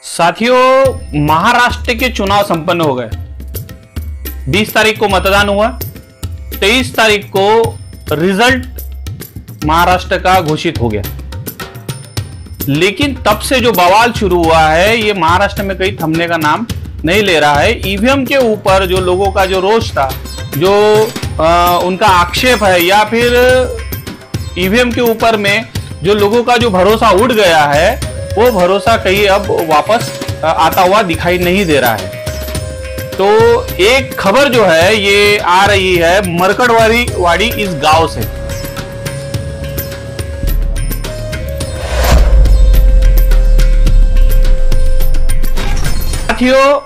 साथियों, महाराष्ट्र के चुनाव संपन्न हो गए। 20 तारीख को मतदान हुआ, 23 तारीख को रिजल्ट महाराष्ट्र का घोषित हो गया। लेकिन तब से जो बवाल शुरू हुआ है ये महाराष्ट्र में कहीं थमने का नाम नहीं ले रहा है। ईवीएम के ऊपर जो लोगों का जो रोष था, जो उनका आक्षेप है, या फिर ईवीएम के ऊपर में जो लोगों का जो भरोसा उड़ गया है, वो भरोसा कहीं अब वापस आता हुआ दिखाई नहीं दे रहा है। तो एक खबर जो है ये आ रही है मरकड़वाड़ी इस गांव से। साथियों,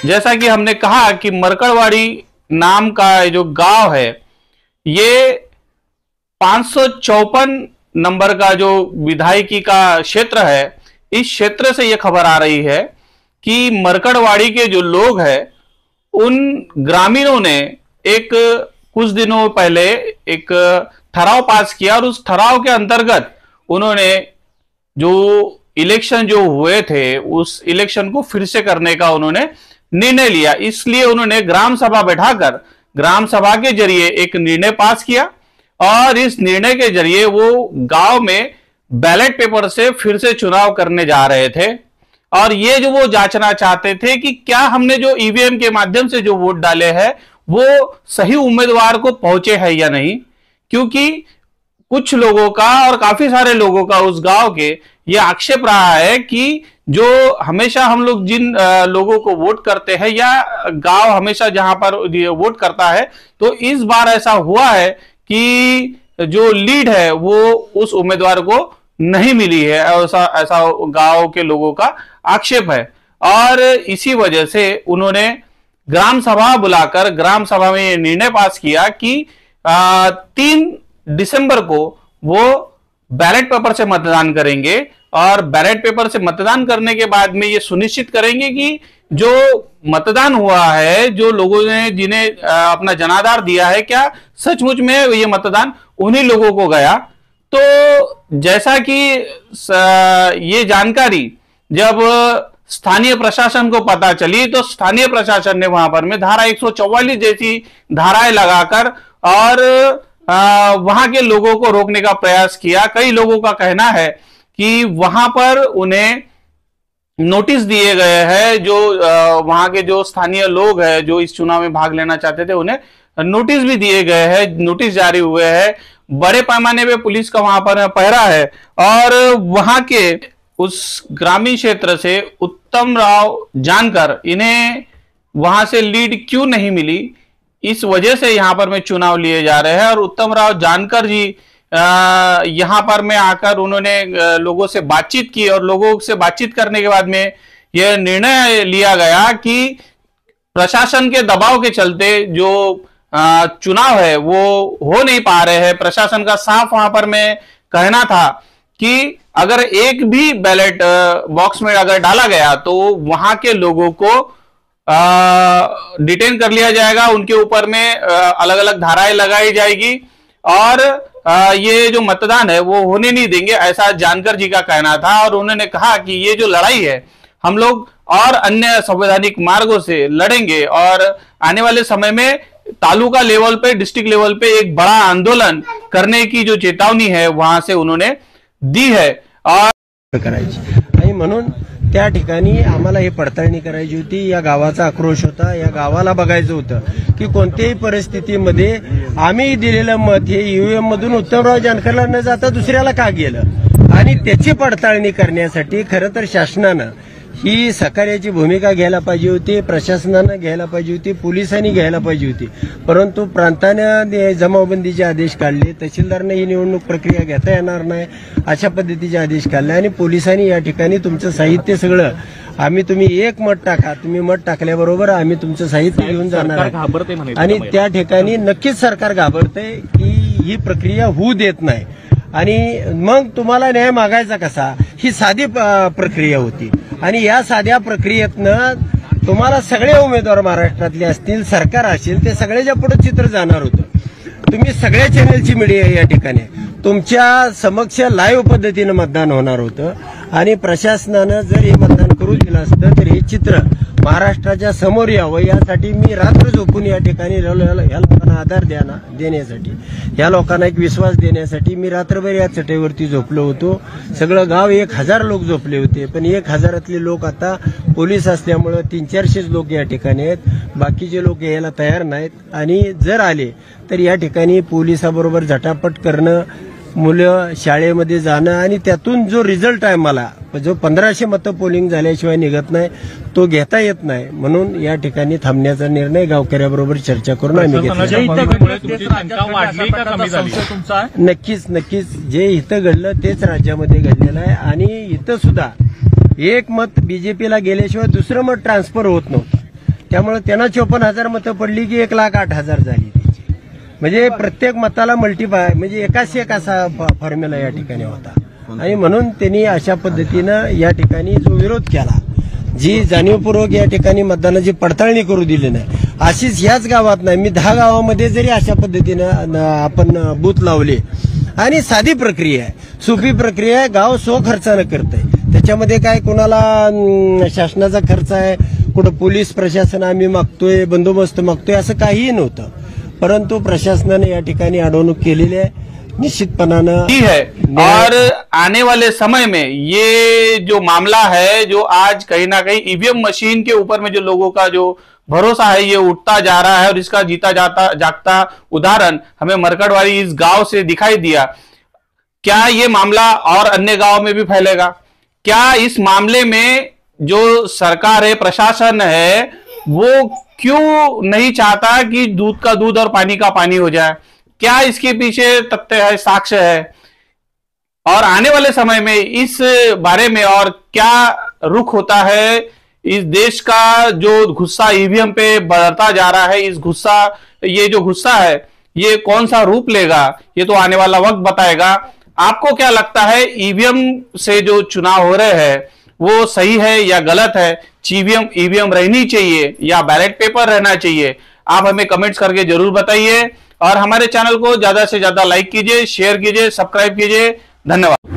जैसा कि हमने कहा कि मरकड़वाड़ी नाम का जो गांव है ये 554 नंबर का जो विधायकी का क्षेत्र है, इस क्षेत्र से यह खबर आ रही है कि मरकड़वाड़ी के जो लोग हैं उन ग्रामीणों ने एक कुछ दिनों पहले एक ठराव पास किया और उस ठराव के अंतर्गत उन्होंने जो इलेक्शन जो हुए थे उस इलेक्शन को फिर से करने का उन्होंने निर्णय लिया। इसलिए उन्होंने ग्राम सभा बैठाकर ग्राम सभा के जरिए एक निर्णय पास किया और इस निर्णय के जरिए वो गांव में बैलेट पेपर से फिर से चुनाव करने जा रहे थे। और ये जो वो जांचना चाहते थे कि क्या हमने जो ईवीएम के माध्यम से जो वोट डाले हैं वो सही उम्मीदवार को पहुंचे हैं या नहीं, क्योंकि कुछ लोगों का और काफी सारे लोगों का उस गांव के ये आक्षेप रहा है कि जो हमेशा हम लोग जिन लोगों को वोट करते हैं या गांव हमेशा जहां पर वोट करता है, तो इस बार ऐसा हुआ है कि जो लीड है वो उस उम्मीदवार को नहीं मिली है। ऐसा गांव के लोगों का आक्षेप है और इसी वजह से उन्होंने ग्राम सभा बुलाकर ग्राम सभा में ये निर्णय पास किया कि 3 दिसंबर को वो बैलेट पेपर से मतदान करेंगे और बैलेट पेपर से मतदान करने के बाद में ये सुनिश्चित करेंगे कि जो मतदान हुआ है, जो लोगों ने जिन्हें अपना जनाधार दिया है, क्या सचमुच में ये मतदान उन्हीं लोगों को गया। तो जैसा कि ये जानकारी जब स्थानीय प्रशासन को पता चली तो स्थानीय प्रशासन ने वहां पर में धारा 144 जैसी धाराएं लगाकर और वहां के लोगों को रोकने का प्रयास किया। कई लोगों का कहना है कि वहां पर उन्हें नोटिस दिए गए हैं, जो वहां के जो स्थानीय लोग हैं जो इस चुनाव में भाग लेना चाहते थे उन्हें नोटिस भी दिए गए हैं, नोटिस जारी हुए हैं। बड़े पैमाने पे पुलिस का वहां पर पहरा है और वहां के उस ग्रामीण क्षेत्र से उत्तम राव जानकर इन्हें वहां से लीड क्यों नहीं मिली, इस वजह से यहां पर में चुनाव लिए जा रहे हैं। और उत्तम राव जानकर जी यहां पर में आकर उन्होंने लोगों से बातचीत की और लोगों से बातचीत करने के बाद में यह निर्णय लिया गया कि प्रशासन के दबाव के चलते जो चुनाव है वो हो नहीं पा रहे हैं। प्रशासन का साफ वहां पर में कहना था कि अगर एक भी बैलेट बॉक्स में अगर डाला गया तो वहां के लोगों को डिटेन कर लिया जाएगा, उनके ऊपर में अलग अलग धाराएं लगाई जाएगी और ये जो मतदान है वो होने नहीं देंगे, ऐसा जानकर जी का कहना था। और उन्होंने कहा कि ये जो लड़ाई है हम लोग और अन्य संवैधानिक मार्गों से लड़ेंगे और आने वाले समय में तालुका लेवल पे, डिस्ट्रिक्ट लेवल पे एक बड़ा आंदोलन करने की जो चेतावनी है वहां से उन्होंने दी है। और करायची आणि म्हणून त्या ठिकाणी आम्हाला हे पडताळणी करायची होती। या गावाचा आक्रोश होता, या गावाला बघायचं होतं की कोणत्याही परिस्थितीमध्ये आम्ही दिलेलं मत हे ईव्हीएम मधून उत्तमराव जानकरला न जाता दुसऱ्याला का गेलं आणि त्याची पडताळणी करण्यासाठी खरं तर शासनानं ही सहकार्याची भूमिका घ्यायला पाहिजे होती, प्रशासनानं घ्यायला पाहिजे होती, पोलिसांनी घ्यायला पाहिजे होती। परंतु प्रांताने जमावबंदीचे आदेश काढले, तहसीलदारने ही निवडणूक प्रक्रिया घेता येणार नाही अशा पद्धतीचे आदेश काढले आणि पोलिसांनी या ठिकाणी तुमचं साहित्य सगळं तुम्ही एक मत टाका, तुम्ही मत टाकल्याबरोबर आम्ही तुमचं साहित्य घेऊन जाणार आणि त्या ठिकाणी नक्कीच सरकार घाबरते की ही प्रक्रिया होऊ देत नाही आणि मग तुम्हाला न्याय मागायचा कसा, ही साधी प्रक्रिया होती आणि या साध्या प्रक्रियेतनं तुम्हाला सगळे उमेदवार महाराष्ट्रातले असतील, सरकार असेल, ते सगळ्याच्या पुढे चित्र जाणार होतं। तुम्ही सगळ्या चॅनलची मीडिया या ठिकाणी तुमच्या समक्ष लाईव्ह पद्धतीनं मतदान होणार होतं आणि प्रशासनानं जर हे मतदान करू दिलं असतं तर हे चित्र महाराष्ट्राच्या समोर यावं यासाठी मी रात्र झोपून या ठिकाणी ह्या लोकांना आधार देण्यासाठी, या लोकांना एक विश्वास देण्यासाठी मी रात्रभर या चटईवरती झोपलो होतो. सगळं गाव 1000 लोक झोपले होते, पण 1000तले लोक आता पोलीस असल्यामुळं 300-400 लोक या ठिकाणी आहेत. बाकीचे लोक यायला तयार नाहीत आणि जर आले तर या ठिकाणी पोलिसाबरोबर झटापट करणं, मुलं शाळेमध्ये जाणं आणि त्यातून जो रिझल्ट आहे मला जो 1500 मतं पोलिंग झाल्याशिवाय निघत नाही तो घेता येत नाही. म्हणून या ठिकाणी थांबण्याचा निर्णय गावकऱ्याबरोबर चर्चा करून आम्ही घेतला. नक्कीच जे इथं घडलं तेच राज्यामध्ये घडलेलं आहे आणि इथं सुद्धा एक मत बीजेपीला गेल्याशिवाय दुसरं मत ट्रान्सफर होत नव्हतं. त्यामुळे त्यांना 54,000 मतं पडली की 1,08,000 झाली. म्हणजे प्रत्येक मताला मल्टीपाय म्हणजे एकाशी एक असा फॉर्म्युला या ठिकाणी होता आणि म्हणून त्यांनी अशा पद्धतीनं या ठिकाणी जो विरोध केला, जी जाणीवपूर्वक या ठिकाणी मतदानाची पडताळणी करू दिली नाही, अशीच ह्याच गावात नाही मी 10 गावामध्ये जरी अशा पद्धतीनं आपण बूथ लावले आणि साधी प्रक्रिया आहे, सोपी प्रक्रिया आहे, गाव खर्चानं करतंय. त्याच्यामध्ये काय कोणाला शासनाचा खर्च आहे, कुठं पोलीस प्रशासन आम्ही मागतोय, बंदोबस्त मागतोय, असं काहीही नव्हतं. परंतु प्रशासनाने या ठिकाणी अडवणूक केलेली आहे निश्चितपणानं है. और आने वाले समय में ये जो मामला है, जो आज कहीं ना कहीं ईवीएम मशीन के ऊपर में जो लोगों का जो भरोसा है ये उठता जा रहा है और इसका जीता जागता उदाहरण हमें मरकड़वाड़ी इस गांव से दिखाई दिया. क्या ये मामला और अन्य गांव में भी फैलेगा? क्या इस मामले में जो सरकार है, प्रशासन है, वो क्यों नहीं चाहता कि दूध का दूध और पानी का पानी हो जाए? क्या इसके पीछे तथ्य है, साक्ष्य है? और आने वाले समय में इस बारे में और क्या रुख होता है, इस देश का जो गुस्सा ईवीएम पे बढ़ता जा रहा है, ये जो गुस्सा है ये कौन सा रूप लेगा, ये तो आने वाला वक्त बताएगा. आपको क्या लगता है ईवीएम से जो चुनाव हो रहे हैं वो सही है या गलत है? ईवीएम रहनी चाहिए या बैलेट पेपर रहना चाहिए? आप हमें कमेंट्स करके जरूर बताइए और हमारे चैनल को ज्यादा से ज्यादा लाइक कीजिए, शेयर कीजिए, सब्सक्राइब कीजिए. धन्यवाद.